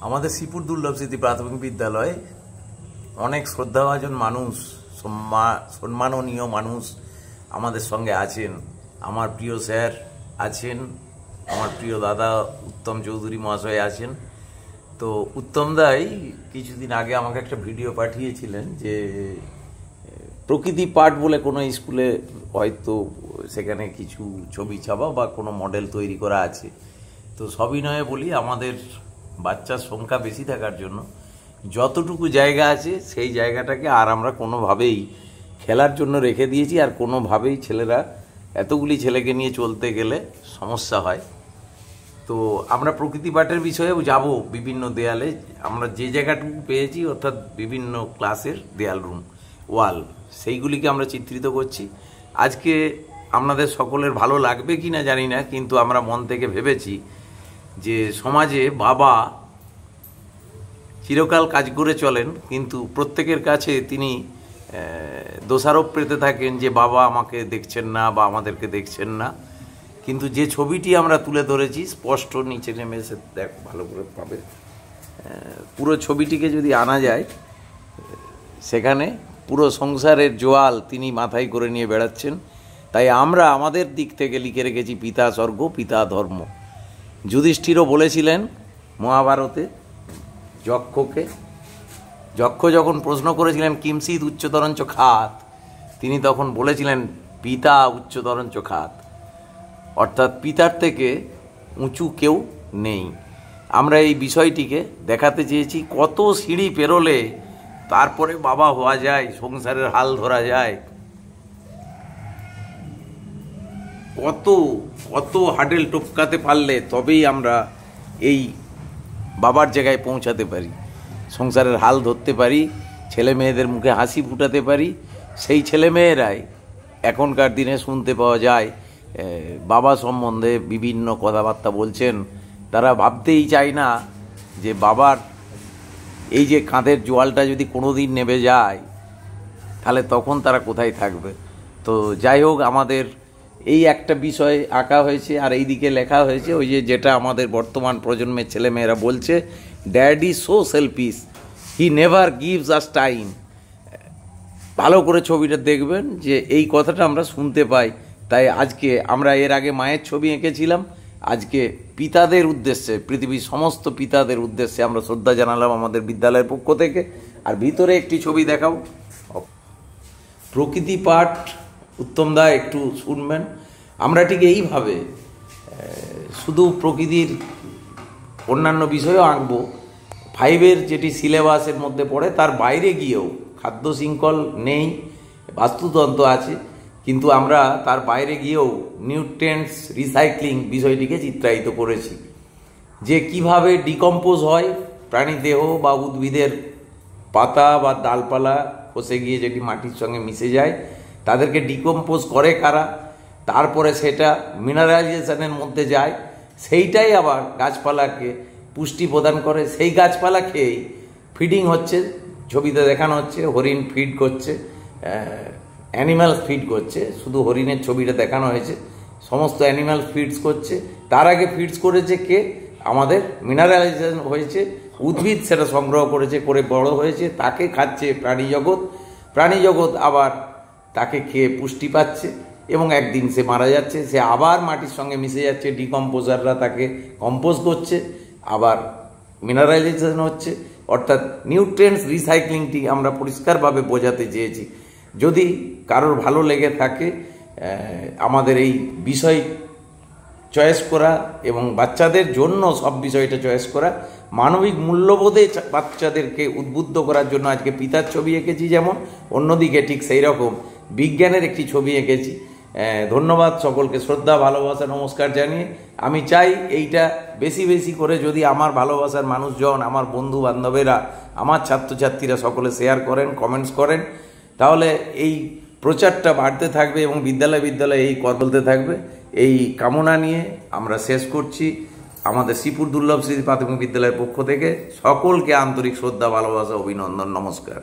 আমাদের শ্রীপুর দুর্লভ স্মৃতি প্রাথমিক বিদ্যালয় অনেক শ্রদ্ধাভাজন মানুষ, সম্মাননীয় মানুষ আমাদের সঙ্গে আছেন। আমার প্রিয় স্যার আছেন, আমার প্রিয় দাদা উত্তম চৌধুরী মহাশয় আছেন। তো উত্তম দাই কিছুদিন আগে আমাকে একটা ভিডিও পাঠিয়েছিলেন যে প্রকৃতি পাঠ বলে কোনো স্কুলে হয়তো সেখানে কিছু ছবি ছাপা বা কোনো মডেল তৈরি করা আছে। তো সবিনয়ে বলি, আমাদের বাচ্চার সংখ্যা বেশি থাকার জন্য যতটুকু জায়গা আছে সেই জায়গাটাকে আর আমরা কোনোভাবেই খেলার জন্য রেখে দিয়েছি। আর কোনোভাবেই ছেলেরা, এতগুলি ছেলেকে নিয়ে চলতে গেলে সমস্যা হয়। তো আমরা প্রকৃতি পাঠের বিষয়েও যাব বিভিন্ন দেয়ালে। আমরা যে জায়গাটুকু পেয়েছি, অর্থাৎ বিভিন্ন ক্লাসের দেয়াল রুম, ওয়াল, সেইগুলিকে আমরা চিত্রিত করছি। আজকে আপনাদের সকলের ভালো লাগবে কি না জানি না, কিন্তু আমরা মন থেকে ভেবেছি যে সমাজে বাবা চিরকাল কাজ করে চলেন, কিন্তু প্রত্যেকের কাছে তিনি দোষারোপ পেতে থাকেন যে বাবা আমাকে দেখছেন না বা আমাদেরকে দেখছেন না। কিন্তু যে ছবিটি আমরা তুলে ধরেছি, স্পষ্ট নিচে নেমে এসে দেখ ভালো করে পাবে, পুরো ছবিটিকে যদি আনা যায়, সেখানে পুরো সংসারের জোয়াল তিনি মাথায় করে নিয়ে বেড়াচ্ছেন। তাই আমরা আমাদের দিক থেকে লিখে রেখেছি পিতা স্বর্গ পিতা ধর্ম। যুধিষ্ঠিরও বলেছিলেন মহাভারতে যক্ষ যখন প্রশ্ন করেছিলেন কিমসিদ উচ্চতরঞ্চ খাত, তিনি তখন বলেছিলেন পিতা উচ্চতরঞ্চ খাত, অর্থাৎ পিতার থেকে উঁচু কেউ নেই। আমরা এই বিষয়টিকে দেখাতে চেয়েছি, কত সিঁড়ি পেরোলে তারপরে বাবা হওয়া যায়, সংসারের হাল ধরা যায়, কত কত হাডেল টপকাতে পারলে তবেই আমরা এই বাবার জায়গায় পৌঁছাতে পারি, সংসারের হাল ধরতে পারি, ছেলে মেয়েদের মুখে হাসি ফুটাতে পারি। সেই ছেলে মেয়েরাই এখনকার দিনে শুনতে পাওয়া যায় বাবা সম্বন্ধে বিভিন্ন কথাবার্তা বলছেন। তারা ভাবতেই চায় না যে বাবার এই যে কাঁধের জোয়ালটা যদি কোনো দিন নেমে যায়, তাহলে তখন তারা কোথায় থাকবে। তো যাই হোক, আমাদের এই একটা বিষয় আঁকা হয়েছে, আর এই দিকে লেখা হয়েছে ওই যেটা আমাদের বর্তমান প্রজন্মের ছেলেমেয়েরা বলছে, dad is so selfish, he never gives us time. ভালো করে ছবিটা দেখবেন যে এই কথাটা আমরা শুনতে পাই। তাই আজকে আমরা এর আগে মায়ের ছবি এঁকেছিলাম, আজকে পিতাদের উদ্দেশ্যে, পৃথিবীর সমস্ত পিতাদের উদ্দেশ্যে আমরা শ্রদ্ধা জানালাম আমাদের বিদ্যালয়ের পক্ষ থেকে। আর ভিতরে একটি ছবি দেখাও, প্রকৃতি পাঠ উত্তম দা একটু শুনবেন। আমরা ঠিক এইভাবে শুধু প্রকৃতির অন্যান্য বিষয়ও আঁকবো। 5-এর যেটি সিলেবাসের মধ্যে পড়ে তার বাইরে গিয়েও, খাদ্য শৃঙ্খল নেই, বাস্তুতন্ত্র আছে, কিন্তু আমরা তার বাইরে গিয়েও নিউট্রিয়েন্টস রিসাইক্লিং বিষয়টিকে চিত্রায়িত করেছি। যে কিভাবে ডিকম্পোজ হয় প্রাণী দেহ বা উদ্ভিদের পাতা বা ডালপালা খসে গিয়ে যেটি মাটির সঙ্গে মিশে যায়, তাদেরকে ডিকম্পোজ করে কারা, তারপরে সেটা মিনারেলাইজেশনের মধ্যে যায়, সেইটাই আবার গাছপালাকে পুষ্টি প্রদান করে। সেই গাছপালা খেয়েই ফিডিং হচ্ছে, ছবিতে দেখানো হচ্ছে হরিণ ফিড করছে, অ্যানিম্যাল ফিড করছে, শুধু হরিণের ছবিটা দেখানো হয়েছে, সমস্ত অ্যানিম্যাল ফিডস করছে। তার আগে ফিডস করেছে কে? আমাদের মিনারেলাইজেশন হয়েছে, উদ্ভিদ সেটা সংগ্রহ করেছে, করে বড় হয়েছে, তাকে খাচ্ছে প্রাণী জগৎ আবার তাকে খেয়ে পুষ্টি পাচ্ছে, এবং একদিন সে মারা যাচ্ছে, সে আবার মাটির সঙ্গে মিশে যাচ্ছে, ডিকম্পোজাররা তাকে কম্পোজ করছে, আবার মিনারেলাইজেশন হচ্ছে। অর্থাৎ নিউট্রিয়েন্টস রিসাইক্লিংটি আমরা পরিষ্কারভাবে বোঝাতে চেয়েছি। যদি কারোর ভালো লেগে থাকে আমাদের এই বিষয় চয়েস করা এবং বাচ্চাদের জন্য সব বিষয়টা চয়েস করা, মানবিক মূল্যবোধে বাচ্চাদেরকে উদ্বুদ্ধ করার জন্য আজকে পিতার ছবি এঁকেছি, যেমন অন্যদিকে ঠিক সেই রকম বিজ্ঞানের একটি ছবি এঁকেছি। ধন্যবাদ সকলকে, শ্রদ্ধা ভালোবাসা নমস্কার জানিয়ে আমি চাই এইটা বেশি বেশি করে যদি আমার ভালোবাসার মানুষজন, আমার বন্ধু বান্ধবেরা, আমার ছাত্রছাত্রীরা সকলে শেয়ার করেন, কমেন্টস করেন, তাহলে এই প্রচারটা বাড়তে থাকবে এবং বিদ্যালয়ে এই বলতে থাকবে। এই কামনা নিয়ে আমরা শেষ করছি। আমাদের শ্রীপুর দুর্লভ স্মৃতি প্রাথমিক বিদ্যালয়ের পক্ষ থেকে সকলকে আন্তরিক শ্রদ্ধা ভালোবাসা অভিনন্দন, নমস্কার।